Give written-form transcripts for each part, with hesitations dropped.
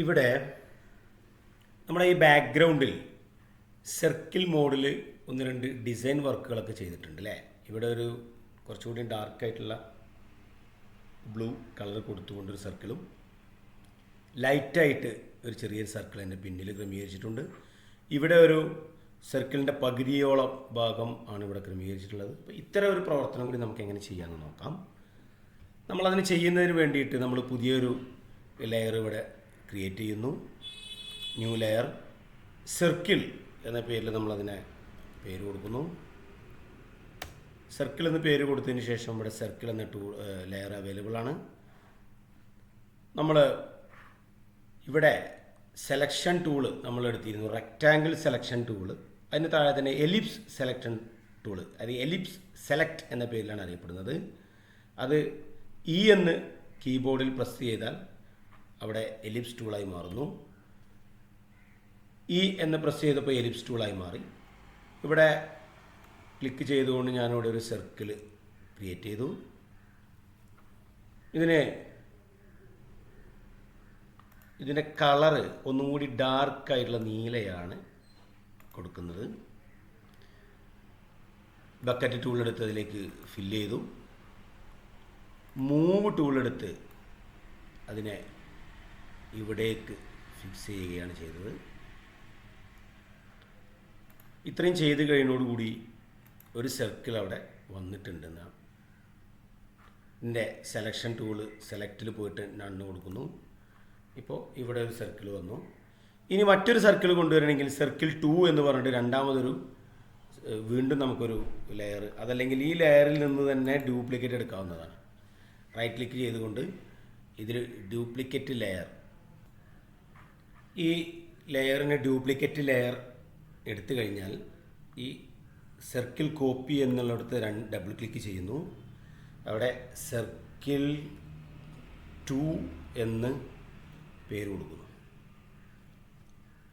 ഇവിടെ നമ്മുടെ ഈ ബാക്ക്ഗ്രൗണ്ടിൽ സർക്കിൾ മോഡിൽ ഒന്ന് രണ്ട് ഡിസൈൻ വർക്കുകളൊക്കെ ചെയ്തിട്ടുണ്ട് അല്ലേ. ഇവിടെ ഒരു കുറച്ചുകൂടി ഡാർക്കായിട്ടുള്ള ബ്ലൂ കളർ കൊടുത്തുകൊണ്ടൊരു സർക്കിളും ലൈറ്റായിട്ട് ഒരു ചെറിയൊരു സർക്കിൾ എൻ്റെ പിന്നിൽ ക്രമീകരിച്ചിട്ടുണ്ട്. ഇവിടെ ഒരു സർക്കിളിൻ്റെ പകുതിയോളം ഭാഗം ആണ് ഇവിടെ ക്രമീകരിച്ചിട്ടുള്ളത്. അപ്പോൾ ഇത്തരം ഒരു പ്രവർത്തനം കൂടി നമുക്ക് എങ്ങനെ ചെയ്യാമെന്ന് നോക്കാം. നമ്മളതിന് ചെയ്യുന്നതിന് വേണ്ടിയിട്ട് നമ്മൾ പുതിയൊരു ലെയർ ഇവിടെ ക്രിയേറ്റ് ചെയ്യുന്നു. ന്യൂ ലെയർ സർക്കിൾ എന്ന പേരിൽ നമ്മളതിനെ പേര് കൊടുക്കുന്നു. സർക്കിൾ എന്ന് പേര് കൊടുത്തതിന് ശേഷം ഇവിടെ സർക്കിൾ എന്ന ലെയർ അവൈലബിൾ ആണ്. നമ്മൾ ഇവിടെ സെലക്ഷൻ ടൂള് നമ്മൾ എടുത്തിരുന്നു, റെക്റ്റാങ്കിൾ സെലക്ഷൻ ടൂള്. അതിന് താഴെ തന്നെ എലിപ്സ് സെലക്ഷൻ ടൂള്, അത് എലിപ്സ് സെലക്ട് എന്ന പേരിലാണ് അറിയപ്പെടുന്നത്. അത് ഇ എന്ന് കീബോർഡിൽ പ്രസ് ചെയ്താൽ അവിടെ എലിപ്സ് ടൂളായി മാറുന്നു. ഇ എന്ന് പ്രസ് ചെയ്തപ്പോൾ എലിപ്സ് ടൂളായി മാറി. ഇവിടെ ക്ലിക്ക് ചെയ്തുകൊണ്ട് ഞാനിവിടെ ഒരു സർക്കിൾ ക്രിയേറ്റ് ചെയ്തു. ഇതിൻ്റെ കളറ് ഒന്നും കൂടി ഡാർക്കായിട്ടുള്ള നീലയാണ് കൊടുക്കുന്നത്. ബക്കറ്റ് ടൂളെടുത്ത് അതിലേക്ക് ഫില്ല് ചെയ്തു. മൂവ് ടൂളെടുത്ത് അതിനെ ഇവിടേക്ക് ഫിക്സ് ചെയ്യുകയാണ് ചെയ്തത്. ഇത്രയും ചെയ്ത് കഴിയുന്നതോടുകൂടി ഒരു സർക്കിൾ അവിടെ വന്നിട്ടുണ്ടെന്നാണ്. ഇതിൻ്റെ സെലക്ഷൻ ടൂള് സെലക്റ്റിൽ പോയിട്ട് നണ്ണ് കൊടുക്കുന്നു. ഇപ്പോൾ ഇവിടെ ഒരു സർക്കിൾ വന്നു. ഇനി മറ്റൊരു സർക്കിൾ കൊണ്ടുവരണമെങ്കിൽ സർക്കിൾ 2 എന്ന് പറഞ്ഞിട്ട് രണ്ടാമതൊരു വീണ്ടും നമുക്കൊരു ലെയർ, അതല്ലെങ്കിൽ ഈ ലെയറിൽ നിന്ന് തന്നെ ഡ്യൂപ്ലിക്കേറ്റ് എടുക്കാവുന്നതാണ്. റൈറ്റ് ക്ലിക്ക് ചെയ്തുകൊണ്ട് ഇതിൽ ഡ്യൂപ്ലിക്കേറ്റ് ലെയർ, ഈ ലെയറിന് ഡ്യൂപ്ലിക്കേറ്റ് ലെയർ എടുത്തു കഴിഞ്ഞാൽ ഈ സർക്കിൾ കോപ്പി എന്നുള്ളിടത്ത് ഡബിൾ ക്ലിക്ക് ചെയ്യുന്നു. അവിടെ സർക്കിൾ 2 എന്ന് പേര് കൊടുക്കുന്നു.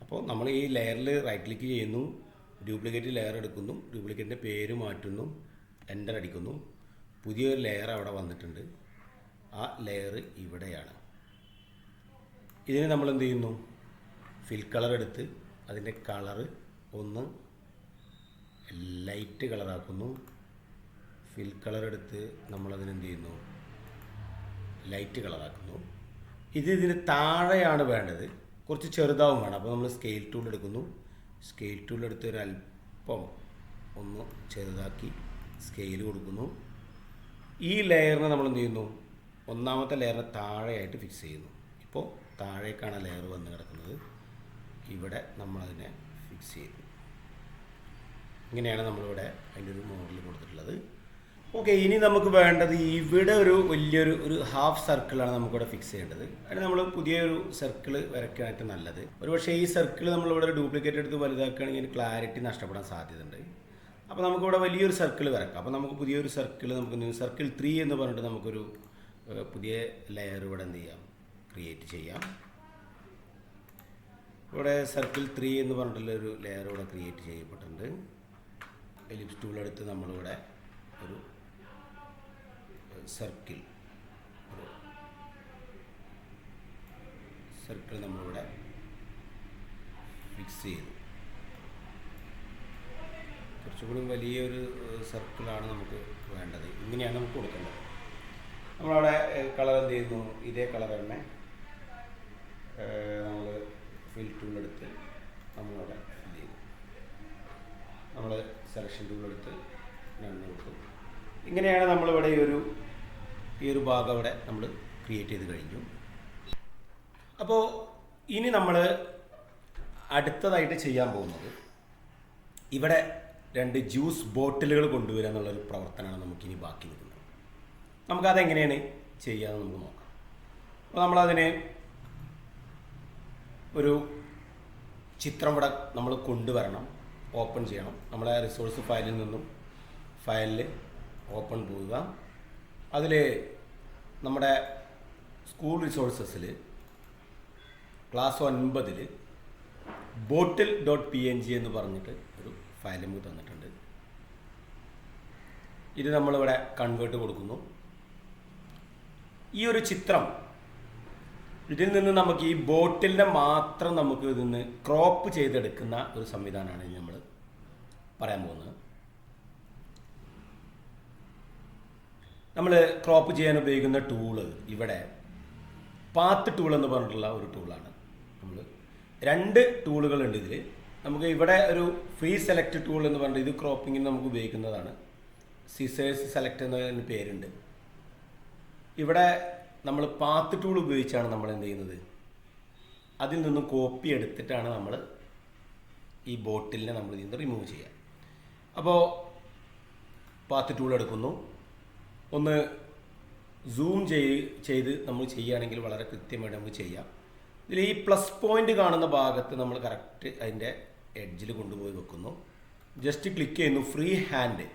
അപ്പോൾ നമ്മൾ ഈ ലെയറിൽ റൈറ്റ് ക്ലിക്ക് ചെയ്യുന്നു, ഡ്യൂപ്ലിക്കേറ്റ് ലെയർ എടുക്കുന്നു, ഡ്യൂപ്ലിക്കേറ്റിൻ്റെ പേര് മാറ്റുന്നു, എൻ്റർ അടിക്കുന്നു. പുതിയൊരു ലെയർ അവിടെ വന്നിട്ടുണ്ട്. ആ ലെയർ ഇവിടെയാണ്. ഇതിന് നമ്മൾ എന്ത് ചെയ്യുന്നു, ഫിൽ കളർ എടുത്ത് അതിൻ്റെ കളറ് ഒന്ന് ലൈറ്റ് കളറാക്കുന്നു. ഫിൽ കളർ എടുത്ത് നമ്മളതിനെന്ത് ചെയ്യുന്നു, ലൈറ്റ് കളറാക്കുന്നു. ഇതിന് താഴെയാണ് വേണ്ടത്, കുറച്ച് ചെറുതാവും വേണം. അപ്പോൾ നമ്മൾ സ്കെയിൽ ടൂൾ എടുക്കുന്നു. സ്കെയിൽ ടൂൾ എടുത്ത് ഒരല്പം ഒന്ന് ചെറുതാക്കി സ്കെയിൽ കൊടുക്കുന്നു. ഈ ലെയറിനെ നമ്മൾ എന്ത് ചെയ്യുന്നു, ഒന്നാമത്തെ ലെയറിനെ താഴെയായിട്ട് ഫിക്സ് ചെയ്യുന്നു. ഇപ്പോൾ താഴേക്കാണ് ലെയർ വന്ന് കിടക്കുന്നത്. ഇവിടെ നമ്മളതിനെ ഫിക്സ് ചെയ്യുന്നു. ഇങ്ങനെയാണ് നമ്മളിവിടെ അതിൻ്റെ ഒരു മോഡൽ കൊടുത്തിട്ടുള്ളത്. ഓക്കെ, ഇനി നമുക്ക് വേണ്ടത് ഇവിടെ ഒരു വലിയൊരു ഹാഫ് സർക്കിളാണ് നമുക്കിവിടെ ഫിക്സ് ചെയ്യേണ്ടത്. അതിന് നമ്മൾ പുതിയൊരു സർക്കിൾ വരയ്ക്കാനായിട്ട് നല്ലത്. ഒരു പക്ഷേ ഈ സർക്കിൾ നമ്മളിവിടെ ഒരു ഡ്യൂപ്ലിക്കേറ്റ് എടുത്ത് വലുതാക്കുകയാണെങ്കിൽ ക്ലാരിറ്റി നഷ്ടപ്പെടാൻ സാധ്യതയുണ്ട്. അപ്പോൾ നമുക്കിവിടെ വലിയൊരു സർക്കിൾ വരക്കാം. അപ്പോൾ നമുക്ക് പുതിയൊരു സർക്കിൾ, നമുക്ക് സർക്കിൾ 3 എന്ന് പറഞ്ഞിട്ട് നമുക്കൊരു പുതിയ ലെയർ ഇവിടെ എന്ത് ചെയ്യാം, ക്രിയേറ്റ് ചെയ്യാം. ഇവിടെ സർക്കിൾ 3 എന്ന് പറഞ്ഞിട്ടുള്ളൊരു ലെയർ ഇവിടെ ക്രിയേറ്റ് ചെയ്യപ്പെട്ടിട്ടുണ്ട്. എലിപ്സ് ടൂൾ എടുത്ത് നമ്മളിവിടെ ഒരു സർക്കിൾ നമ്മളിവിടെ ഫിക്സ് ചെയ്തു. കുറച്ചുകൂടി വലിയൊരു സർക്കിളാണ് നമുക്ക് വേണ്ടത്. ഇങ്ങനെയാണ് നമുക്ക് കൊടുക്കേണ്ടത്. നമ്മളവിടെ കളർ എന്ത് ചെയ്യുന്നു, ഇതേ കളർ തന്നെ നമ്മൾ ഫിൽ ടൂളെടുത്ത് നമ്മളവിടെ ഫിൽ ചെയ്തു. നമ്മൾ സെലക്ഷൻ ടൂളെടുത്ത് നണ്ണ് കൊടുക്കും. ഇങ്ങനെയാണ് നമ്മളിവിടെ ഈ ഒരു ഭാഗം ഇവിടെ നമ്മൾ ക്രിയേറ്റ് ചെയ്ത് കഴിഞ്ഞു. അപ്പോൾ ഇനി നമ്മൾ അടുത്തതായിട്ട് ചെയ്യാൻ പോകുന്നത് ഇവിടെ 2 ജ്യൂസ് ബോട്ടിലുകൾ കൊണ്ടുവരിക എന്നുള്ളൊരു പ്രവർത്തനമാണ് നമുക്കിനി ബാക്കി നിൽക്കുന്നത്. നമുക്കതെങ്ങനെയാണ് ചെയ്യാമെന്ന് നമുക്ക് നോക്കാം. അപ്പോൾ നമ്മളതിന് ഒരു ചിത്രം ഇവിടെ നമ്മൾ കൊണ്ടുവരണം, ഓപ്പൺ ചെയ്യണം. നമ്മളെ റിസോഴ്സ് ഫയലിൽ നിന്നും ഫയലിൽ ഓപ്പൺ പോവുക. അതിൽ നമ്മുടെ സ്കൂൾ റിസോഴ്സസിൽ ക്ലാസ് 9 bottle.png എന്ന് പറഞ്ഞിട്ട് ഒരു ഫയൽ നമുക്ക് തന്നിട്ടുണ്ട്. ഇത് നമ്മളിവിടെ കൺവേർട്ട് കൊടുക്കുന്നു. ഈ ഒരു ചിത്രം ഇതിൽ നിന്ന് നമുക്ക് ഈ ബോട്ടിലിനെ മാത്രം നമുക്ക് ഇതിൽ നിന്ന് ക്രോപ്പ് ചെയ്തെടുക്കുന്ന ഒരു സംവിധാനമാണ് ഇനി നമ്മൾ പറയാൻ പോകുന്നത്. നമ്മൾ ക്രോപ്പ് ചെയ്യാൻ ഉപയോഗിക്കുന്ന ടൂള് ഇവിടെ പാത്ത് ടൂൾ എന്ന് പറഞ്ഞിട്ടുള്ള ഒരു ടൂളാണ്. നമ്മൾ 2 ടൂളുകളുണ്ട് ഇതിൽ. നമുക്ക് ഇവിടെ ഒരു ഫ്രീ സെലക്ട് ടൂൾ എന്ന് പറഞ്ഞിട്ട് ഇത് ക്രോപ്പിങ്ങിന് നമുക്ക് ഉപയോഗിക്കുന്നതാണ്. സിസേഴ്സ് സെലക്ട് എന്നതിന് പേരുണ്ട്. ഇവിടെ നമ്മൾ പാത്ത് ടൂൾ ഉപയോഗിച്ചാണ് നമ്മൾ എന്ത് ചെയ്യുന്നത്, അതിൽ നിന്നും കോപ്പി എടുത്തിട്ടാണ് നമ്മൾ ഈ ബോട്ടിലിനെ നമ്മൾ ഇതിൽ നിന്ന് റിമൂവ് ചെയ്യുക. അപ്പോൾ പാത്ത് ടൂൾ എടുക്കുന്നു, ഒന്ന് സൂം ചെയ്ത് നമ്മൾ ചെയ്യുകയാണെങ്കിൽ വളരെ കൃത്യമായിട്ട് നമുക്ക് ചെയ്യാം. ഇതിൽ ഈ പ്ലസ് പോയിൻ്റ് കാണുന്ന ഭാഗത്ത് നമ്മൾ കറക്റ്റ് അതിൻ്റെ എഡ്ജിൽ കൊണ്ടുപോയി വെക്കുന്നു. ജസ്റ്റ് ക്ലിക്ക് ചെയ്യുന്നു, ഫ്രീ ഹാൻഡ്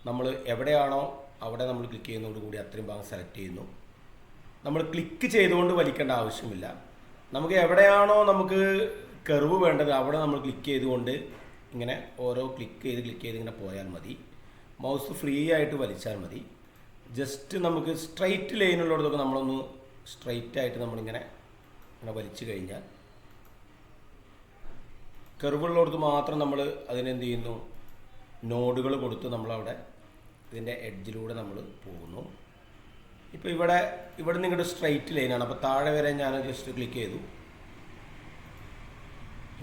നമ്മൾ എവിടെയാണോ അവിടെ നമ്മൾ ക്ലിക്ക് ചെയ്യുന്നതോടുകൂടി അത്രയും ഭാഗം സെലക്ട് ചെയ്യുന്നു. നമ്മൾ ക്ലിക്ക് ചെയ്തുകൊണ്ട് വലിക്കേണ്ട ആവശ്യമില്ല. നമുക്ക് എവിടെയാണോ നമുക്ക് കർവ് വേണ്ടത് അവിടെ നമ്മൾ ക്ലിക്ക് ചെയ്തുകൊണ്ട് ഇങ്ങനെ ഓരോ ക്ലിക്ക് ചെയ്ത് ഇങ്ങനെ പോയാൽ മതി. മൗസ് ഫ്രീ ആയിട്ട് വലിച്ചാൽ മതി. ജസ്റ്റ് നമുക്ക് സ്ട്രൈറ്റ് ലൈനുള്ളിടത്തൊക്കെ നമ്മളൊന്ന് സ്ട്രൈറ്റ് ആയിട്ട് നമ്മളിങ്ങനെ വലിച്ചു കഴിഞ്ഞാൽ കർവുള്ളിടത്ത് മാത്രം നമ്മൾ അതിനെന്ത് ചെയ്യുന്നു, നോഡുകൾ കൊടുത്ത് നമ്മളവിടെ ഇതിൻ്റെ എഡ്ജിലൂടെ നമ്മൾ പോകുന്നു. ഇപ്പോൾ ഇവിടെ നിങ്ങളുടെ സ്ട്രൈറ്റ് ലൈനാണ്. അപ്പോൾ താഴെ വരെ ഞാൻ ജസ്റ്റ് ക്ലിക്ക് ചെയ്തു.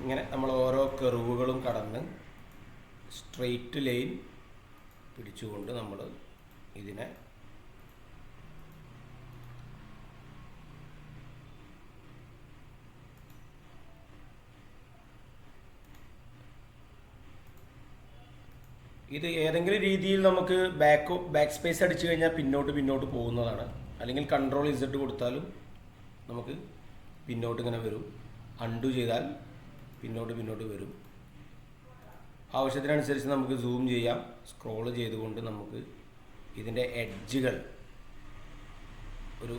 ഇങ്ങനെ നമ്മൾ ഓരോ കർവുകളും കടന്ന് സ്ട്രൈറ്റ് ലൈൻ പിടിച്ചുകൊണ്ട് നമ്മൾ ഇതിനെ ഇത് ഏതെങ്കിലും രീതിയിൽ നമുക്ക് ബാക്ക് സ്പേസ് അടിച്ചു കഴിഞ്ഞാൽ പിന്നോട്ട് പോകുന്നതാണ്. അല്ലെങ്കിൽ കൺട്രോൾ ഇസഡ് കൊടുത്താലും നമുക്ക് പിന്നോട്ട് ഇങ്ങനെ വരും. അൺഡു ചെയ്താൽ പിന്നോട്ട് വരും. ആവശ്യത്തിനനുസരിച്ച് നമുക്ക് സൂം ചെയ്യാം. സ്ക്രോൾ ചെയ്തുകൊണ്ട് നമുക്ക് ഇതിൻ്റെ എഡ്ജുകൾ ഒരു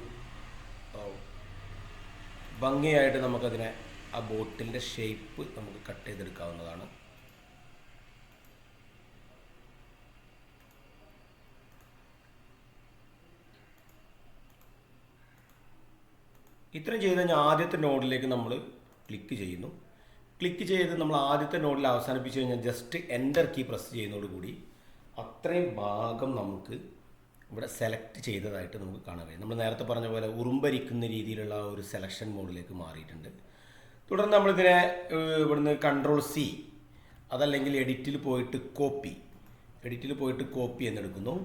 ഭംഗിയായിട്ട് നമുക്കതിനെ ആ ബോട്ടിലിൻ്റെ ഷേപ്പ് നമുക്ക് കട്ട് ചെയ്തെടുക്കാവുന്നതാണ്. ഇത്രയും ചെയ്ത് കഴിഞ്ഞാൽ ആദ്യത്തെ നോഡിലേക്ക് നമ്മൾ ക്ലിക്ക് ചെയ്യുന്നു. ക്ലിക്ക് ചെയ്ത് നമ്മൾ ആദ്യത്തെ നോഡിൽ അവസാനിപ്പിച്ച് കഴിഞ്ഞാൽ ജസ്റ്റ് എൻ്റർ കീ പ്രസ് ചെയ്യുന്നതോടുകൂടി അത്രയും ഭാഗം നമുക്ക് ഇവിടെ സെലക്ട് ചെയ്തതായിട്ട് നമുക്ക് കാണാൻ കഴിയും. നമ്മൾ നേരത്തെ പറഞ്ഞ പോലെ ഉറുമ്പരിക്കുന്ന രീതിയിലുള്ള ഒരു സെലക്ഷൻ മോഡിലേക്ക് മാറിയിട്ടുണ്ട്. തുടർന്ന് നമ്മളിതിനെ ഇവിടുന്ന് കൺട്രോൾ C അതല്ലെങ്കിൽ എഡിറ്റിൽ പോയിട്ട് കോപ്പി എന്നെടുക്കുന്നു.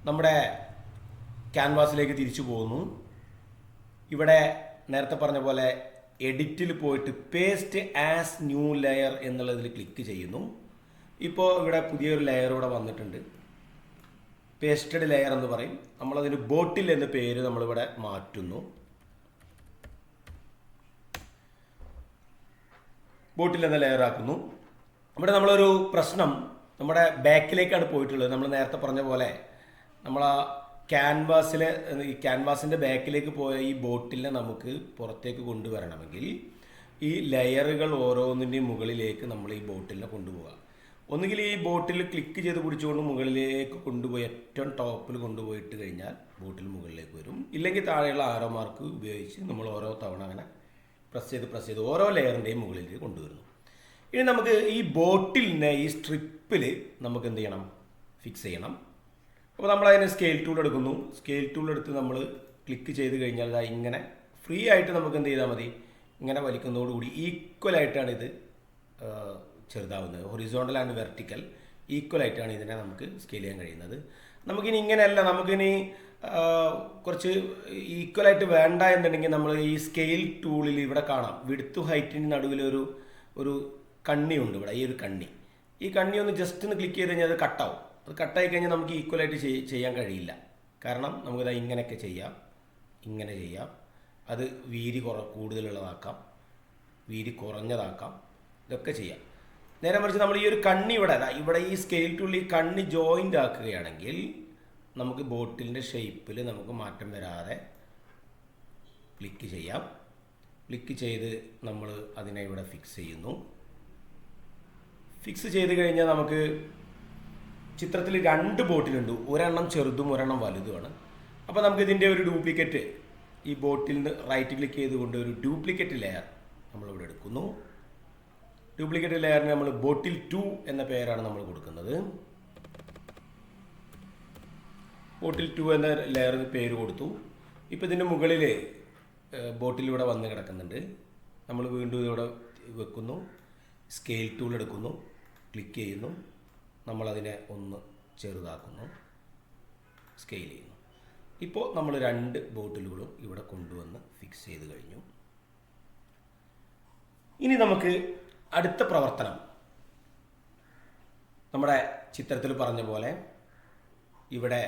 നമ്മുടെ ക്യാൻവാസിലേക്ക് തിരിച്ചു പോകുന്നു. ഇവിടെ നേരത്തെ പറഞ്ഞ പോലെ എഡിറ്റിൽ പോയിട്ട് പേസ്റ്റ് ആസ് ന്യൂ ലെയർ എന്നുള്ളതിൽ ക്ലിക്ക് ചെയ്യുന്നു. ഇപ്പോൾ ഇവിടെ പുതിയൊരു ലെയർ ഇവിടെ വന്നിട്ടുണ്ട്. പേസ്റ്റഡ് ലെയർ എന്ന് പറയും. നമ്മളതിന് ബോട്ടിൽ എന്ന പേര് നമ്മളിവിടെ മാറ്റുന്നു. ബോട്ടിൽ എന്ന ലെയർ ആക്കുന്നു. ഇവിടെ നമ്മളൊരു പ്രശ്നം നമ്മുടെ ബാക്കിലേക്കാണ് പോയിട്ടുള്ളത്. നമ്മൾ നേരത്തെ പറഞ്ഞ പോലെ നമ്മൾ ആ ക്യാൻവാസിൻ്റെ ബാക്കിലേക്ക് പോയ ഈ ബോട്ടിലിനെ നമുക്ക് പുറത്തേക്ക് കൊണ്ടുവരണമെങ്കിൽ ഈ ലെയറുകൾ ഓരോന്നിൻ്റെയും മുകളിലേക്ക് നമ്മൾ ഈ ബോട്ടിലിനെ കൊണ്ടുപോകുക. ഒന്നുകിൽ ഈ ബോട്ടിൽ ക്ലിക്ക് ചെയ്ത് പിടിച്ചുകൊണ്ട് മുകളിലേക്ക് കൊണ്ടുപോയി ഏറ്റവും ടോപ്പിൽ കൊണ്ടുപോയിട്ട് കഴിഞ്ഞാൽ ബോട്ടിൽ മുകളിലേക്ക് വരും. ഇല്ലെങ്കിൽ താഴെയുള്ള ആരോ മാർക്ക് ഉപയോഗിച്ച് നമ്മൾ ഓരോ തവണ അങ്ങനെ പ്രസ് ചെയ്ത് ഓരോ ലെയറിൻ്റെയും മുകളിലേക്ക് കൊണ്ടുവരുന്നു. ഇനി നമുക്ക് ഈ ബോട്ടിലിനെ ഈ സ്ട്രിപ്പിൽ നമുക്ക് എന്ത് ചെയ്യണം, ഫിക്സ് ചെയ്യണം. അപ്പോൾ നമ്മൾ അതിന് സ്കെയിൽ ടൂൾ എടുക്കുന്നു. സ്കെയിൽ ടൂൾ എടുത്ത് നമ്മൾ ക്ലിക്ക് ചെയ്ത് കഴിഞ്ഞാൽ ഇങ്ങനെ ഫ്രീ ആയിട്ട് നമുക്ക് എന്ത് ചെയ്താൽ മതി, ഇങ്ങനെ വലിക്കുന്നതോടുകൂടി ഈക്വലായിട്ടാണ് ഇത് ചെറുതാവുന്നത്. ഹൊറിസോണ്ടൽ ആൻഡ് വെർട്ടിക്കൽ ഈക്വലായിട്ടാണ് ഇതിനെ നമുക്ക് സ്കെയിൽ ചെയ്യാൻ കഴിയുന്നത്. നമുക്കിനി ഇങ്ങനെയല്ല, നമുക്കിനി കുറച്ച് ഈക്വലായിട്ട് വേണ്ട എന്നുണ്ടെങ്കിൽ നമ്മൾ ഈ സ്കെയിൽ ടൂളിൽ ഇവിടെ കാണാം വിഡ്ത്തും ഹൈറ്റിൻ്റെ നടുവിലൊരു കണ്ണിയുണ്ട്. ഇവിടെ ഈ ഒരു കണ്ണി ഒന്ന് ജസ്റ്റ് ഒന്ന് ക്ലിക്ക് ചെയ്ത് കഴിഞ്ഞാൽ അത് കട്ടാവും. അത് കട്ടായി കഴിഞ്ഞാൽ നമുക്ക് ഈക്വലായിട്ട് ചെയ്യാൻ കഴിയില്ല. കാരണം നമുക്കിത് ഇങ്ങനെയൊക്കെ ചെയ്യാം, ഇങ്ങനെ ചെയ്യാം. അത് വീതി കൂടുതലുള്ളതാക്കാം, വീതി കുറഞ്ഞതാക്കാം, ഇതൊക്കെ ചെയ്യാം. നേരെ മറിച്ച് നമ്മൾ ഈ ഒരു കണ്ണി ഇവിടെ ഈ സ്കെയിൽ ടൂളിൽ ഈ കണ്ണി ജോയിൻ്റ് ആക്കുകയാണെങ്കിൽ നമുക്ക് ബോട്ടിലിൻ്റെ ഷേപ്പിൽ നമുക്ക് മാറ്റം വരാതെ ക്ലിക്ക് ചെയ്യാം. ക്ലിക്ക് ചെയ്ത് നമ്മൾ അതിനെ ഇവിടെ ഫിക്സ് ചെയ്യുന്നു. ഫിക്സ് ചെയ്ത് കഴിഞ്ഞാൽ നമുക്ക് ചിത്രത്തിൽ 2 ബോട്ടിലുണ്ട്. ഒരെണ്ണം ചെറുതും ഒരെണ്ണം വലുതുമാണ്. അപ്പോൾ നമുക്ക് ഇതിൻ്റെ ഒരു ഡ്യൂപ്ലിക്കേറ്റ് ഈ ബോട്ടിൽ നിന്ന് റൈറ്റ് ക്ലിക്ക് ചെയ്തുകൊണ്ട് ഒരു ഡ്യൂപ്ലിക്കേറ്റ് ലെയർ നമ്മളിവിടെ എടുക്കുന്നു. ഡ്യൂപ്ലിക്കേറ്റ് ലെയറിന് നമ്മൾ ബോട്ടിൽ 2 എന്ന പേരാണ് നമ്മൾ കൊടുക്കുന്നത്. ബോട്ടിൽ 2 എന്ന ലെയറിന് പേര് കൊടുത്തു. ഇപ്പോൾ ഇതിൻ്റെ മുകളിൽ ബോട്ടിൽ ഇവിടെ വന്ന് കിടക്കുന്നുണ്ട്. നമ്മൾ വീണ്ടും ഇവിടെ വെക്കുന്നു, സ്കെയിൽ ടൂൾ എടുക്കുന്നു, ക്ലിക്ക് ചെയ്യുന്നു, നമ്മളതിനെ ഒന്ന് ചെറുതാക്കുന്നു, സ്കെയിൽ ചെയ്യുന്നു. ഇപ്പോൾ നമ്മൾ 2 ബോട്ടിലുകളും ഇവിടെ കൊണ്ടുവന്ന് ഫിക്സ് ചെയ്ത് കഴിഞ്ഞു. ഇനി നമുക്ക് അടുത്ത പ്രവർത്തനം നമ്മുടെ ചിത്രത്തിൽ പറഞ്ഞ പോലെ ഇവിടെ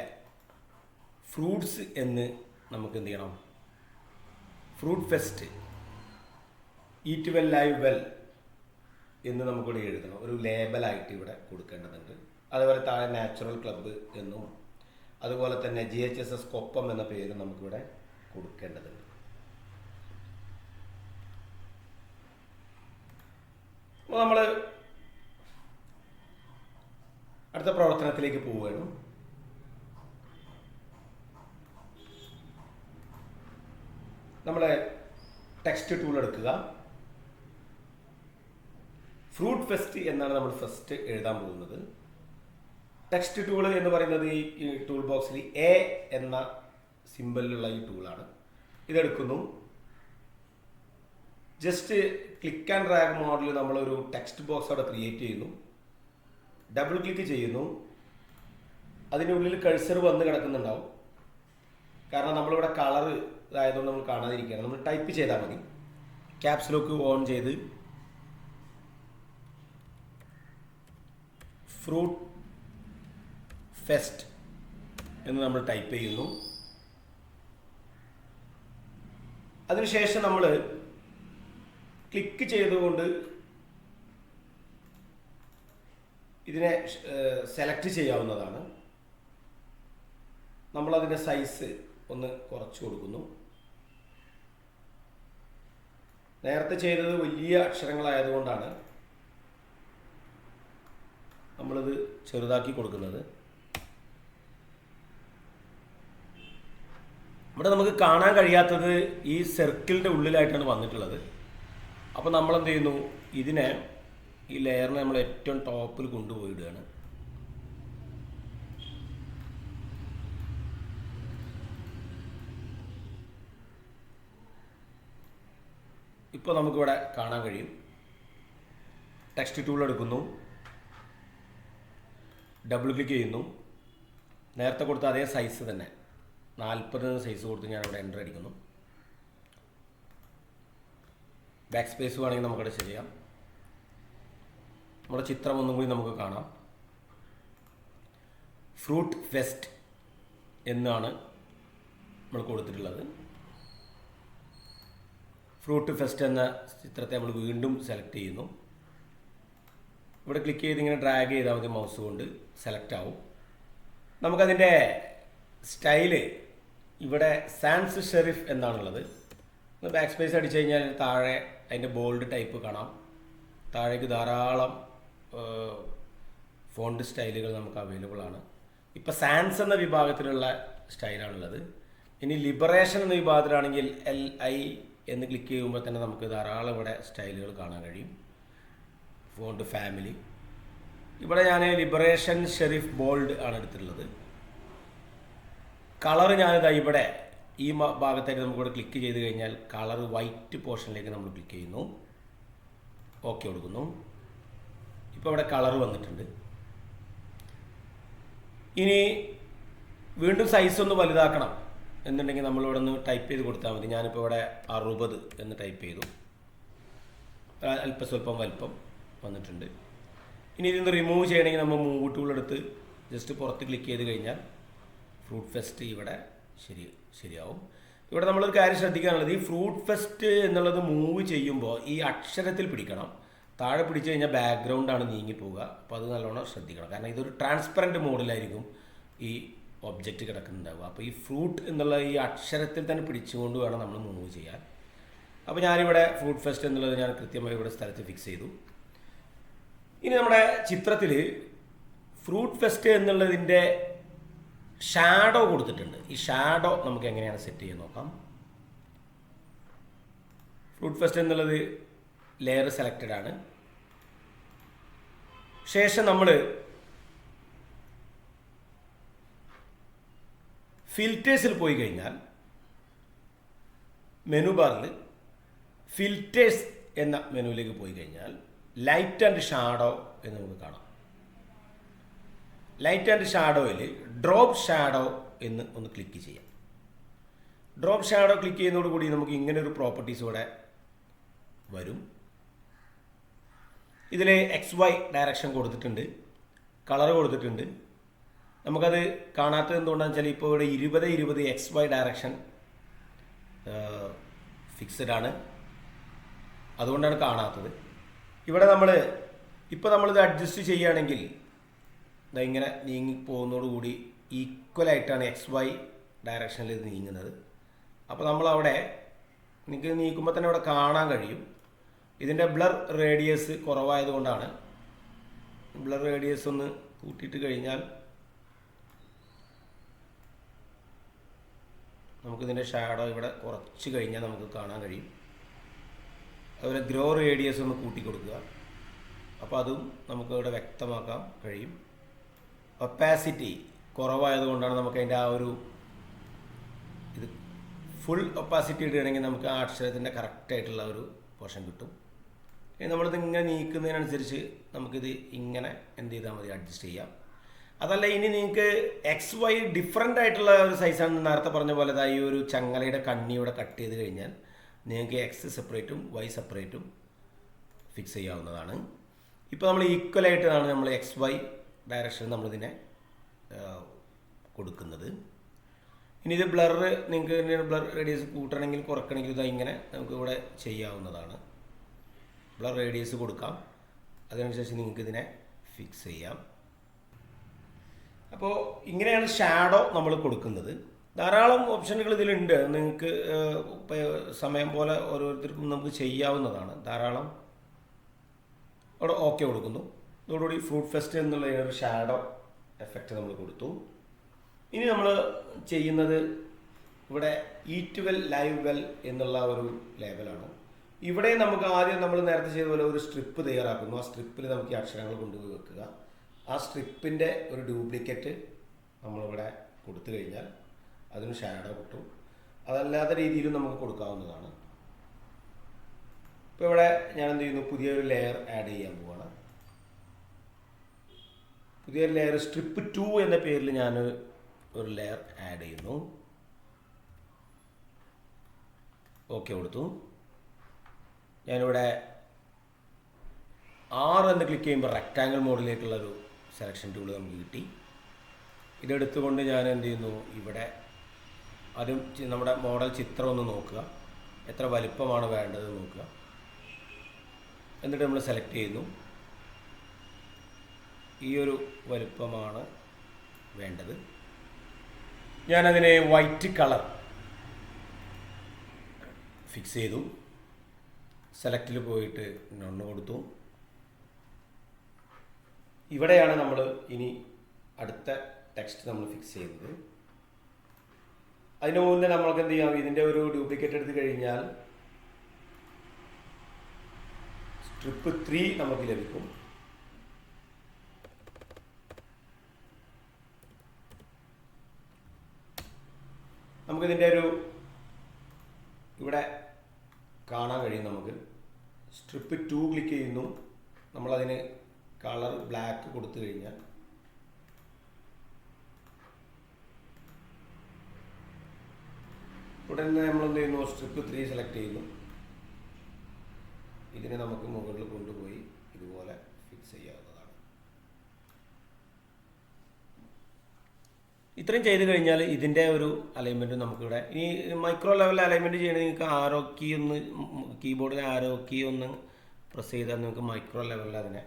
ഫ്രൂട്ട്സ് എന്ന് നമുക്ക് എന്ത് ചെയ്യണം, fruit fest, eat well live well എന്ന് നമുക്കിവിടെ എഴുതണം. ഒരു ലേബലായിട്ട് ഇവിടെ കൊടുക്കേണ്ടതുണ്ട്. അതുപോലെ താഴെ നാച്ചുറൽ ക്ലബ്ബ് എന്നും അതുപോലെ തന്നെ GHSS കൊപ്പം എന്ന പേര് നമുക്കിവിടെ കൊടുക്കേണ്ടതുണ്ട്. അപ്പോൾ നമ്മൾ അടുത്ത പ്രവർത്തനത്തിലേക്ക് പോവുകയാണ്. നമ്മൾ ടെക്സ്റ്റ് ടൂൾ എടുക്കുക. ഫ്രൂട്ട് ഫെസ്റ്റ് എന്നാണ് നമ്മൾ ഫസ്റ്റ് എഴുതാൻ പോകുന്നത്. ടെക്സ്റ്റ് ടൂൾ എന്ന് പറയുന്നത് ഈ ടൂൾ ബോക്സിൽ A എന്ന സിമ്പലിലുള്ള ഈ ടൂളാണ്. ഇതെടുക്കുന്നു. ജസ്റ്റ് ക്ലിക്ക് ആൻഡ് ഡ്രാഗ് മോഡിൽ നമ്മളൊരു ടെക്സ്റ്റ് ബോക്സ് അവിടെ ക്രിയേറ്റ് ചെയ്യുന്നു. ഡബിൾ ക്ലിക്ക് ചെയ്യുന്നു. അതിനുള്ളിൽ കഴ്സർ വന്ന് കിടക്കുന്നുണ്ടാവും. കാരണം നമ്മളിവിടെ കളർ ഇതായതുകൊണ്ട് നമ്മൾ കാണാതിരിക്കുകയാണ്. നമ്മൾ ടൈപ്പ് ചെയ്താൽ മതി. ക്യാപ്സ് ലോക്ക് ഓൺ ചെയ്ത് ഫ്രൂട്ട് ഫെസ്റ്റ് എന്ന് നമ്മൾ ടൈപ്പ് ചെയ്യുന്നു. അതിനുശേഷം നമ്മൾ ക്ലിക്ക് ചെയ്തുകൊണ്ട് ഇതിനെ സെലക്ട് ചെയ്യാവുന്നതാണ്. നമ്മളതിൻ്റെ സൈസ് ഒന്ന് കുറച്ച് കൊടുക്കുന്നു. നേരത്തെ ചെയ്തത് വലിയ അക്ഷരങ്ങളായതുകൊണ്ടാണ് നമ്മളിത് ചെറുതാക്കി കൊടുക്കുന്നത്. ഇവിടെ നമുക്ക് കാണാൻ കഴിയാത്തത് ഈ സർക്കിളിൻ്റെ ഉള്ളിലായിട്ടാണ് വന്നിട്ടുള്ളത്. അപ്പോൾ നമ്മളെന്ത് ചെയ്യുന്നു, ഇതിനെ ഈ ലെയറിനെ നമ്മൾ ഏറ്റവും ടോപ്പിൽ കൊണ്ടുപോയിടുകയാണ്. ഇപ്പോൾ നമുക്കിവിടെ കാണാൻ കഴിയും. ടെക്സ്റ്റ് ടൂൾ എടുക്കുന്നു, ഡബിൾ ക്ലിക്ക് ചെയ്യുന്നു. നേരത്തെ കൊടുത്ത അതേ സൈസ് തന്നെ 40 സൈസ് കൊടുത്ത് ഞാനിവിടെ എൻ്റർ അടിക്കുന്നു. ബാക്ക് സ്പേസ് വേണമെങ്കിൽ നമുക്കിവിടെ ചെയ്യാം. നമ്മുടെ ചിത്രം ഒന്നും കൂടി നമുക്ക് കാണാം. ഫ്രൂട്ട് ഫെസ്റ്റ് എന്നാണ് നമ്മൾ കൊടുത്തിട്ടുള്ളത്. ഫ്രൂട്ട് ഫെസ്റ്റ് എന്ന ചിത്രത്തെ നമ്മൾ വീണ്ടും സെലക്ട് ചെയ്യുന്നു. ഇവിടെ ക്ലിക്ക് ചെയ്ത് ഇങ്ങനെ ഡ്രാഗ് ചെയ്താൽ മതി, മൗസ് കൊണ്ട് സെലക്ട് ആവും. നമുക്കതിൻ്റെ സ്റ്റൈല് ഇവിടെ സാൻസ് ഷെറിഫ് എന്നാണുള്ളത്. ബാക്ക് സ്പേസ് അടിച്ചു കഴിഞ്ഞാൽ താഴെ അതിൻ്റെ ബോൾഡ് ടൈപ്പ് കാണാം. താഴേക്ക് ധാരാളം ഫോണ്ട് സ്റ്റൈലുകൾ നമുക്ക് അവൈലബിൾ ആണ്. ഇപ്പോൾ സാൻസ് എന്ന വിഭാഗത്തിലുള്ള സ്റ്റൈലാണുള്ളത്. ഇനി ലിബറേഷൻ എന്ന വിഭാഗത്തിലാണെങ്കിൽ LI എന്ന് ക്ലിക്ക് ചെയ്യുമ്പോൾ തന്നെ നമുക്ക് ധാരാളം ഇവിടെ സ്റ്റൈലുകൾ കാണാൻ കഴിയും. ഫോണ്ട് ഫാമിലി, ഇവിടെ ഞാൻ ലിബറേഷൻ ഷെറിഫ് ബോൾഡ് ആണ് എടുത്തിട്ടുള്ളത്. കളർ ഞാനിതാ ഇവിടെ ഈ ഭാഗത്തായിട്ട് നമുക്കിവിടെ ക്ലിക്ക് ചെയ്ത് കഴിഞ്ഞാൽ കളർ വൈറ്റ് പോർഷനിലേക്ക് നമ്മൾ ക്ലിക്ക് ചെയ്യുന്നു. ഓക്കെ കൊടുക്കുന്നു. ഇപ്പോൾ ഇവിടെ കളർ വന്നിട്ടുണ്ട്. ഇനി വീണ്ടും സൈസ് ഒന്ന് വലുതാക്കണം എന്നുണ്ടെങ്കിൽ നമ്മളിവിടെ ഒന്ന് ടൈപ്പ് ചെയ്ത് കൊടുത്താൽ മതി. ഞാനിപ്പോൾ ഇവിടെ 60 എന്ന് ടൈപ്പ് ചെയ്തു. സ്വല്പം വലിപ്പം വന്നിട്ടുണ്ട്. ഇനി ഇതിന്ന് റിമൂവ് ചെയ്യണമെങ്കിൽ നമ്മൾ മൂവ് ടൂൾ എടുത്ത് ജസ്റ്റ് പുറത്ത് ക്ലിക്ക് ചെയ്ത് കഴിഞ്ഞാൽ ഫ്രൂട്ട് ഫെസ്റ്റ് ഇവിടെ ശരിയാവും. ഇവിടെ നമ്മളൊരു കാര്യം ശ്രദ്ധിക്കാനുള്ളത്, ഈ ഫ്രൂട്ട് ഫെസ്റ്റ് എന്നുള്ളത് മൂവ് ചെയ്യുമ്പോൾ ഈ അക്ഷരത്തിൽ പിടിക്കണം. താഴെ പിടിച്ചു കഴിഞ്ഞാൽ ബാക്ക്ഗ്രൗണ്ടാണ് നീങ്ങിപ്പോവുക. അപ്പോൾ അത് നല്ലോണം ശ്രദ്ധിക്കണം. കാരണം ഇതൊരു ട്രാൻസ്പെറൻറ്റ് മോഡിലായിരിക്കും ഈ ഒബ്ജക്റ്റ് കിടക്കുന്നുണ്ടാവുക. അപ്പോൾ ഈ ഫ്രൂട്ട് എന്നുള്ള ഈ അക്ഷരത്തിൽ തന്നെ പിടിച്ചുകൊണ്ട് വേണം നമ്മൾ മൂവ് ചെയ്യാൻ. അപ്പോൾ ഞാനിവിടെ ഫ്രൂട്ട് ഫെസ്റ്റ് എന്നുള്ളത് ഞാൻ കൃത്യമായി ഇവിടെ സ്ഥലത്ത് ഫിക്സ് ചെയ്തു. ഇനി നമ്മുടെ ചിത്രത്തിൽ ഫ്രൂട്ട് ഫെസ്റ്റ് എന്നുള്ളതിൻ്റെ ഷാഡോ കൊടുത്തിട്ടുണ്ട്. ഈ ഷാഡോ നമുക്ക് എങ്ങനെയാണ് സെറ്റ് ചെയ്യാൻ നോക്കാം. ഫ്രൂട്ട് ഫെസ്റ്റ് എന്നുള്ളത് ലെയർ സെലക്റ്റഡ് ആണ്. ശേഷം നമ്മൾ ഫിൽറ്റേഴ്സിൽ പോയി കഴിഞ്ഞാൽ മെനു ബാറിൽ ഫിൽറ്റേഴ്സ് എന്ന മെനുവിലേക്ക് പോയി കഴിഞ്ഞാൽ ലൈറ്റ് ആൻഡ് ഷാഡോ എന്ന് നമുക്ക് കാണാം. ലൈറ്റ് ആൻഡ് ഷാഡോയിൽ ഡ്രോപ്പ് ഷാഡോ എന്ന് ഒന്ന് ക്ലിക്ക് ചെയ്യാം. ഡ്രോപ്പ് ഷാഡോ ക്ലിക്ക് ചെയ്യുന്നതോടുകൂടി നമുക്ക് ഇങ്ങനൊരു പ്രോപ്പർട്ടീസ് ഇവിടെ വരും. ഇതിൽ XY ഡയറക്ഷൻ കൊടുത്തിട്ടുണ്ട്, കളർ കൊടുത്തിട്ടുണ്ട്. നമുക്കത് കാണാത്തത് എന്തുകൊണ്ടാണെന്ന് വെച്ചാൽ ഇപ്പോൾ ഇവിടെ 20-20 XY ഡയറക്ഷൻ ഫിക്സഡ് ആണ്, അതുകൊണ്ടാണ് കാണാത്തത്. ഇവിടെ നമ്മളിത് അഡ്ജസ്റ്റ് ചെയ്യുകയാണെങ്കിൽ ഇങ്ങനെ നീങ്ങി പോകുന്നതോടുകൂടി ഈക്വലായിട്ടാണ് XY ഡയറക്ഷനിൽ ഇത് നീങ്ങുന്നത്. അപ്പോൾ നമ്മളവിടെ നിങ്ങൾക്ക് നീക്കുമ്പോൾ തന്നെ ഇവിടെ കാണാൻ കഴിയും. ഇതിൻ്റെ ബ്ലർ റേഡിയസ് കുറവായതുകൊണ്ടാണ്. ബ്ലർ റേഡിയസ് ഒന്ന് കൂട്ടിയിട്ട് കഴിഞ്ഞാൽ നമുക്കിതിൻ്റെ ഷാഡോ ഇവിടെ കുറച്ച് കഴിഞ്ഞാൽ നമുക്ക് കാണാൻ കഴിയും. അതുപോലെ ഗ്രോ റേഡിയസ് ഒന്ന് കൂട്ടി കൊടുക്കുക, അപ്പോൾ അതും നമുക്കിവിടെ വ്യക്തമാക്കാൻ കഴിയും. ഒപ്പാസിറ്റി കുറവായതുകൊണ്ടാണ് നമുക്ക് അതിൻ്റെ ആ ഒരു ഇത് ഫുൾ ഒപ്പാസിറ്റി ഇടുകയാണെങ്കിൽ നമുക്ക് ആ അക്ഷരത്തിൻ്റെ കറക്റ്റായിട്ടുള്ള ഒരു പോർഷൻ കിട്ടും. നമ്മളിത് ഇങ്ങനെ നീക്കുന്നതിനനുസരിച്ച് നമുക്കിത് ഇങ്ങനെ എന്ത് ചെയ്താൽ മതി, അഡ്ജസ്റ്റ് ചെയ്യാം. അതല്ല ഇനി നിങ്ങൾക്ക് XY ഡിഫറെൻ്റ് ആയിട്ടുള്ള ഒരു സൈസാണ് നേരത്തെ പറഞ്ഞ പോലെ ഈ ഒരു ചങ്ങലയുടെ കണ്ണിയോടെ കട്ട് ചെയ്ത് കഴിഞ്ഞാൽ നിങ്ങൾക്ക് X സെപ്പറേറ്റും Y സെപ്പറേറ്റും ഫിക്സ് ചെയ്യാവുന്നതാണ്. ഇപ്പോൾ നമ്മൾ ഈക്വലായിട്ടാണ് നമ്മൾ XY ഡയറക്ഷൻ നമ്മളിതിനെ കൊടുക്കുന്നത്. ഇനി ഇത് ബ്ലർ നിങ്ങൾക്ക് ബ്ലർ റേഡിയസ് കൂട്ടണമെങ്കിൽ കുറയ്ക്കണമെങ്കിൽ ഇതാ ഇങ്ങനെ നമുക്ക് ഇവിടെ ചെയ്യാവുന്നതാണ്. ബ്ലർ റേഡിയസ് കൊടുക്കാം, അതിനനുസരിച്ച് നിങ്ങൾക്ക് ഇതിനെ ഫിക്സ് ചെയ്യാം. അപ്പോൾ ഇങ്ങനെയാണ് ഷാഡോ നമ്മൾ കൊടുക്കുന്നത്. ധാരാളം ഓപ്ഷനുകൾ ഇതിലുണ്ട്, നിങ്ങൾക്ക് സമയം പോലെ ഓരോരുത്തർക്കും നമുക്ക് ചെയ്യാവുന്നതാണ്. ധാരാളം അവിടെ ഓക്കെ കൊടുക്കുന്നു. അതോടുകൂടി ഫ്രൂട്ട് ഫെസ്റ്റ് എന്നുള്ള ഒരു ഷാഡോ എഫക്റ്റ് നമ്മൾ കൊടുത്തു. ഇനി നമ്മൾ ചെയ്യുന്നത് ഇവിടെ ഈറ്റ് വെൽ ലൈവ് വെൽ എന്നുള്ള ഒരു ലേബലാണ്. ഇവിടെ നമുക്ക് ആദ്യം നമ്മൾ നേരത്തെ ചെയ്ത പോലെ ഒരു സ്ട്രിപ്പ് തയ്യാറാക്കുന്നു. ആ സ്ട്രിപ്പിൽ നമുക്ക് ഈ അക്ഷരങ്ങൾ കൊണ്ടുപോയി വെക്കുക. ആ സ്ട്രിപ്പിൻ്റെ ഒരു ഡ്യൂപ്ലിക്കേറ്റ് നമ്മളിവിടെ കൊടുത്തു കഴിഞ്ഞാൽ അതിന് ഷാഡോ കിട്ടും. അതല്ലാത്ത രീതിയിലും നമുക്ക് കൊടുക്കാവുന്നതാണ്. ഇപ്പോൾ ഇവിടെ ഞാൻ എന്ത് ചെയ്യുന്നു, പുതിയൊരു ലെയർ ആഡ് ചെയ്യാൻ പോവാണ്. പുതിയൊരു ലെയർ സ്ട്രിപ്പ് 2 എന്ന പേരിൽ ഞാൻ ഒരു ലെയർ ആഡ് ചെയ്യുന്നു. ഓക്കെ കൊടുത്തു. ഞാനിവിടെ 6 എന്ന് ക്ലിക്ക് ചെയ്യുമ്പോൾ റെക്റ്റാങ്കിൾ മോഡിലേക്കുള്ളൊരു സെലക്ഷൻ ടൂൾ നമുക്ക് കിട്ടി. ഇതെടുത്തുകൊണ്ട് ഞാൻ എന്ത് ചെയ്യുന്നു, ഇവിടെ ആദ്യം നമ്മുടെ മോഡൽ ചിത്രം ഒന്ന് നോക്കുക, എത്ര വലിപ്പമാണ് വേണ്ടത് നോക്കുക. എന്നിട്ട് നമ്മൾ സെലക്ട് ചെയ്യുന്നു, ഈ ഒരു വലിപ്പമാണ് വേണ്ടത്. ഞാനതിനെ വൈറ്റ് കളർ ഫിക്സ് ചെയ്തു. സെലക്റ്റിൽ പോയിട്ട് നണ്ണ് കൊടുത്തു. ഇവിടെയാണ് നമ്മൾ ഇനി അടുത്ത ടെക്സ്റ്റ് നമ്മൾ ഫിക്സ് ചെയ്യുന്നത്. അതിന് മുന്നേ നമ്മൾക്ക് എന്ത് ചെയ്യാം, ഇതിൻ്റെ ഒരു ഡ്യൂപ്ലിക്കേറ്റ് എടുത്ത് കഴിഞ്ഞാൽ സ്ട്രിപ്പ് 3 നമുക്ക് ലഭിക്കും. നമുക്കിതിൻ്റെ ഒരു ഇവിടെ കാണാൻ കഴിയും. നമുക്ക് സ്ട്രിപ്പ് 2 ക്ലിക്ക് ചെയ്യുന്നു, നമ്മളതിന് കളർ ബ്ലാക്ക് കൊടുത്തു കഴിഞ്ഞാൽ ഉടനെ നമ്മളെന്ത് ചെയ്യുന്നു, സ്ട്രിപ്പ് 3 സെലക്ട് ചെയ്യുന്നു. ഇതിനെ നമുക്ക് മുകളിൽ കൊണ്ടുപോയി ഇതുപോലെ ഫിക്സ് ചെയ്യാവുന്നതാണ്. ഇത്രയും ചെയ്ത് കഴിഞ്ഞാൽ ഇതിൻ്റെ ഒരു അലൈൻമെൻറ്റ് നമുക്കിവിടെ ഈ മൈക്രോ ലെവലിൽ അലൈൻമെൻറ്റ് ചെയ്യണമെങ്കിൽ നിങ്ങൾക്ക് ആരോ കീ ഒന്ന് കീബോർഡിൽ ആരോ കീ ഒന്ന് പ്രസ് ചെയ്താൽ നിങ്ങൾക്ക് മൈക്രോ ലെവലിൽ അതിനെ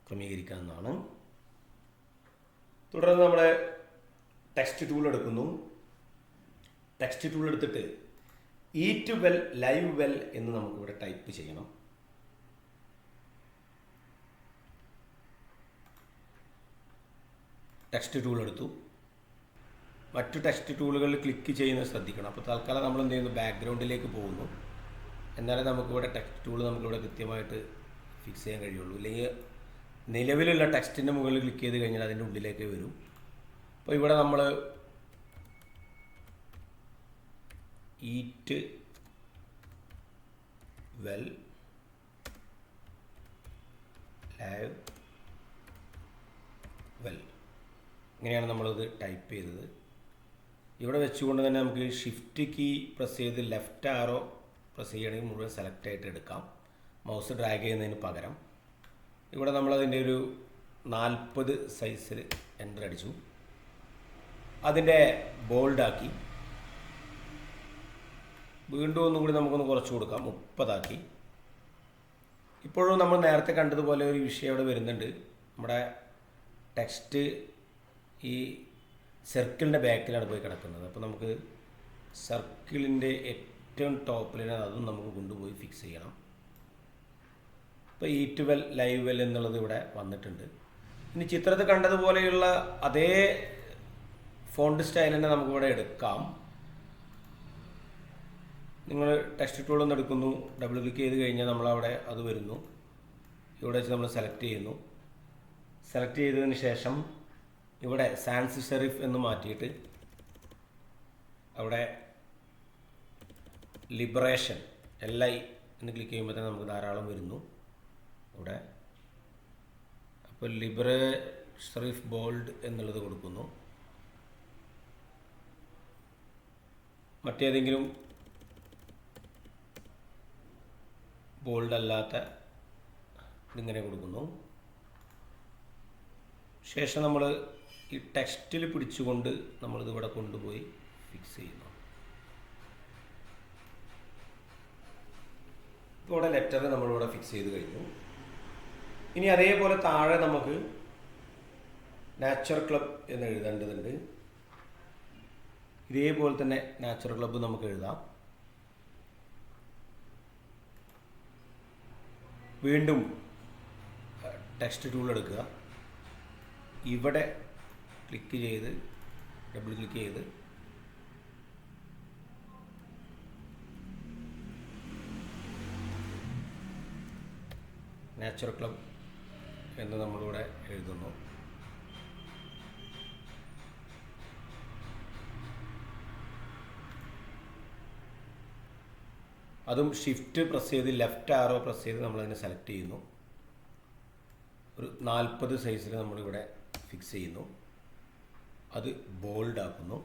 ക്രമീകരിക്കാവുന്നതാണ്. തുടർന്ന് നമ്മുടെ ടെക്സ്റ്റ് ടൂൾ എടുക്കുന്നു. ടെക്സ്റ്റ് ടൂൾ എടുത്തിട്ട് ഈറ്റ് വെൽ ലൈവ് വെൽ എന്ന് നമുക്കിവിടെ ടൈപ്പ് ചെയ്യണം. ടെക്സ്റ്റ് ടൂൾ എടുത്തു. മറ്റു ടെക്സ്റ്റ് ടൂളുകളിൽ ക്ലിക്ക് ചെയ്യുന്നത് ശ്രദ്ധിക്കണം. അപ്പോൾ തൽക്കാലം നമ്മൾ എന്ത് ചെയ്യുന്നു, ബാക്ക്ഗ്രൗണ്ടിലേക്ക് പോകുന്നു. എന്നാലേ നമുക്കിവിടെ ടെക്സ്റ്റ് ടൂൾ നമുക്കിവിടെ കൃത്യമായിട്ട് ഫിക്സ് ചെയ്യാൻ കഴിയുള്ളൂ. ഇല്ലെങ്കിൽ നിലവിലുള്ള ടെക്സ്റ്റിൻ്റെ മുകളിൽ ക്ലിക്ക് ചെയ്ത് കഴിഞ്ഞാൽ അതിൻ്റെ ഉള്ളിലേക്ക് വരും. അപ്പോൾ ഇവിടെ നമ്മൾ ഈറ്റ് വെൽ ലൈവ് വെൽ ഇങ്ങനെയാണ് നമ്മളിത് ടൈപ്പ് ചെയ്തത്. ഇവിടെ വെച്ചുകൊണ്ട് തന്നെ നമുക്ക് ഷിഫ്റ്റ് കീ പ്രസ് ചെയ്ത് ലെഫ്റ്റ് ആരോ പ്രസ് ചെയ്യുകയാണെങ്കിൽ മുഴുവൻ സെലക്ട് ആയിട്ട് എടുക്കാം, മൗസ് ഡ്രാഗ് ചെയ്യുന്നതിന് പകരം. ഇവിടെ നമ്മളതിൻ്റെ ഒരു 40 സൈസിൽ എൻ്റർ അടിച്ചു. അതിൻ്റെ ബോൾഡാക്കി. വീണ്ടും ഒന്നുകൂടി നമുക്കൊന്ന് കുറച്ച് കൊടുക്കാം, 30 ആക്കി. ഇപ്പോഴും നമ്മൾ നേരത്തെ കണ്ടതുപോലെ ഒരു വിഷയം അവിടെ വരുന്നുണ്ട്. നമ്മുടെ ടെക്സ്റ്റ് ഈ സർക്കിളിൻ്റെ ബാക്കിലാണ് പോയി കിടക്കുന്നത്. അപ്പോൾ നമുക്ക് സർക്കിളിൻ്റെ ഏറ്റവും ടോപ്പിലാണ് അതും നമുക്ക് കൊണ്ടുപോയി ഫിക്സ് ചെയ്യണം. ഇപ്പോൾ ഈറ്റ് വെൽ ലൈവ് വെൽ എന്നുള്ളത് ഇവിടെ വന്നിട്ടുണ്ട്. ഇനി ചിത്രത്തിൽ കണ്ടതുപോലെയുള്ള അതേ ഫോണ്ട് സ്റ്റൈൽ തന്നെ നമുക്കിവിടെ എടുക്കാം. നിങ്ങൾ ടെക്സ്റ്റ് ടൂൾ ഒന്ന് എടുക്കുന്നു, ഡബിൾ ക്ലിക്ക് ചെയ്ത് കഴിഞ്ഞാൽ നമ്മളവിടെ അത് വരുന്നു. ഇവിടെ വെച്ച് നമ്മൾ സെലക്ട് ചെയ്യുന്നു. സെലക്ട് ചെയ്തതിന് ശേഷം ഇവിടെ സാൻസ് സെറിഫ് എന്ന് മാറ്റിയിട്ട് അവിടെ ലിബറേഷൻ LI എന്ന് ക്ലിക്ക് ചെയ്യുമ്പോൾ തന്നെ നമുക്ക് ധാരാളം വരുന്നു ഇവിടെ. അപ്പോൾ സെറിഫ് ബോൾഡ് എന്നുള്ളത് കൊടുക്കുന്നു. മറ്റേതെങ്കിലും ബോൾഡ് അല്ലാത്ത ഇതിങ്ങനെ കൊടുക്കുന്നു. ശേഷം നമ്മൾ ഈ ടെക്സ്റ്റിൽ പിടിച്ചുകൊണ്ട് നമ്മളിതിവിടെ കൊണ്ടുപോയി ഫിക്സ് ചെയ്യുന്നു. ഇപ്പോൾ ഇവിടെ ലെറ്റർ നമ്മളിവിടെ ഫിക്സ് ചെയ്ത് കഴിഞ്ഞു. ഇനി അതേപോലെ താഴെ നമുക്ക് നാച്ചർ ക്ലബ് എന്ന് എഴുതേണ്ടതുണ്ട്. ഇതേപോലെ തന്നെ നാച്ചർ ക്ലബ്ബ് നമുക്ക് എഴുതാം. വീണ്ടും ടെക്സ്റ്റ് ടൂൾ എടുക്കുക. ഇവിടെ ക്ലിക്ക് ചെയ്ത് ഡബിൾ ക്ലിക്ക് ചെയ്ത് നാച്ചർ ക്ലബ് എന്ന് നമ്മളിവിടെ എഴുതുന്നു. അതും ഷിഫ്റ്റ് പ്രസ് ചെയ്ത് ലെഫ്റ്റ് ആരോ പ്രസ് ചെയ്ത് നമ്മളതിനെ സെലക്ട് ചെയ്യുന്നു. ഒരു 40 സൈസിൽ നമ്മളിവിടെ ഫിക്സ് ചെയ്യുന്നു. അത് ബോൾഡ് ആക്കുന്നു.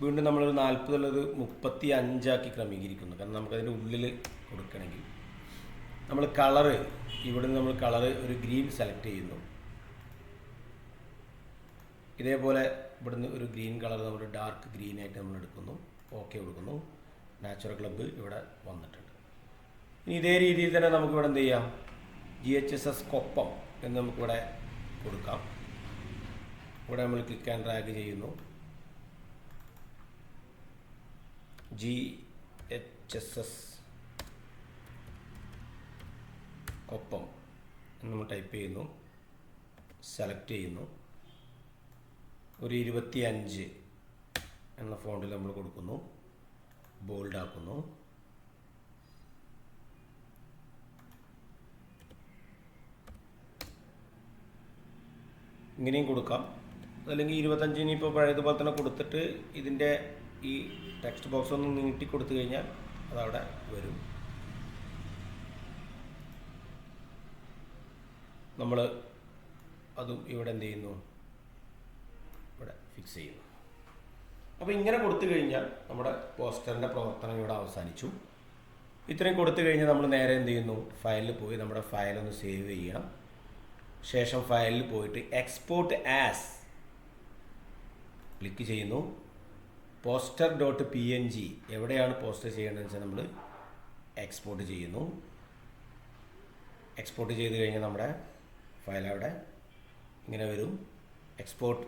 വീണ്ടും നമ്മളൊരു 40 ഉള്ളത് 35 ആക്കി ക്രമീകരിക്കുന്നു. കാരണം നമുക്കതിൻ്റെ ഉള്ളിൽ കൊടുക്കണമെങ്കിൽ നമ്മൾ കളറ് ഇവിടെ നിന്ന് നമ്മൾ കളറ് ഒരു ഗ്രീൻ സെലക്ട് ചെയ്യുന്നു. ഇതേപോലെ ഇവിടുന്ന് ഒരു ഗ്രീൻ കളർ നമ്മൾ ഡാർക്ക് ഗ്രീൻ ആയിട്ട് നമ്മൾ എടുക്കുന്നു. ഓക്കെ കൊടുക്കുന്നു. നാച്ചുറൽ ക്ലബ്ബ് ഇവിടെ വന്നിട്ടുണ്ട്. ഇനി ഇതേ രീതിയിൽ തന്നെ നമുക്കിവിടെ എന്ത് ചെയ്യാം, GHSS കൊപ്പം എന്ന് നമുക്കിവിടെ കൊടുക്കാം. ഇവിടെ നമ്മൾ ക്ലിക്ക് ആൻഡ് ഡ്രാഗ് ചെയ്യുന്നു. GHSS കൊപ്പം എന്ന് നമ്മൾ ടൈപ്പ് ചെയ്യുന്നു. സെലക്ട് ചെയ്യുന്നു. ഒരു 25 എന്ന ഫോണ്ടിൽ നമ്മൾ കൊടുക്കുന്നു. ബോൾഡ് ആക്കുന്നു. ഇങ്ങനെയും കൊടുക്കാം. അല്ലെങ്കിൽ 25 ഇപ്പോൾ പഴയതുപോലെ തന്നെ കൊടുത്തിട്ട് ഇതിൻ്റെ ഈ ടെക്സ്റ്റ് ബോക്സ് ഒന്ന് നീട്ടി കൊടുത്തു കഴിഞ്ഞാൽ അതവിടെ വരും. നമ്മൾ അതും ഇവിടെ എന്ത് ചെയ്യുന്നു, ഇവിടെ ഫിക്സ് ചെയ്യുന്നു. അപ്പോൾ ഇങ്ങനെ കൊടുത്തു കഴിഞ്ഞാൽ നമ്മുടെ പോസ്റ്ററിൻ്റെ പ്രവർത്തനം ഇവിടെ അവസാനിച്ചു. ഇത്രയും കൊടുത്തു കഴിഞ്ഞാൽ നമ്മൾ നേരെ എന്ത് ചെയ്യുന്നു, ഫയലിൽ പോയി നമ്മുടെ ഫയലൊന്ന് സേവ് ചെയ്യണം. ശേഷം ഫയലിൽ പോയിട്ട് എക്സ്പോർട്ട് ആസ് ക്ലിക്ക് ചെയ്യുന്നു. poster.png എവിടെയാണ് പോസ്റ്റർ ചെയ്യേണ്ടതെന്ന് വെച്ചാൽ നമ്മൾ എക്സ്പോർട്ട് ചെയ്യുന്നു. എക്സ്പോർട്ട് ചെയ്ത് കഴിഞ്ഞാൽ നമ്മുടെ ഫയൽ അവിടെ ഇങ്ങനെ വരും. Export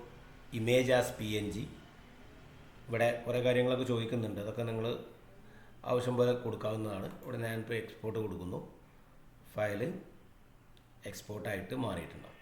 image as PNG. ഇവിടെ കുറേ കാര്യങ്ങളൊക്കെ ചോദിക്കുന്നുണ്ട്, അതൊക്കെ നിങ്ങൾ ആവശ്യം പോലെ കൊടുക്കാവുന്നതാണ്. ഇവിടെ ഞാനിപ്പോൾ എക്സ്പോർട്ട് കൊടുക്കുന്നു. ഫയൽ എക്സ്പോർട്ടായിട്ട് മാറിയിട്ടുണ്ടാവും.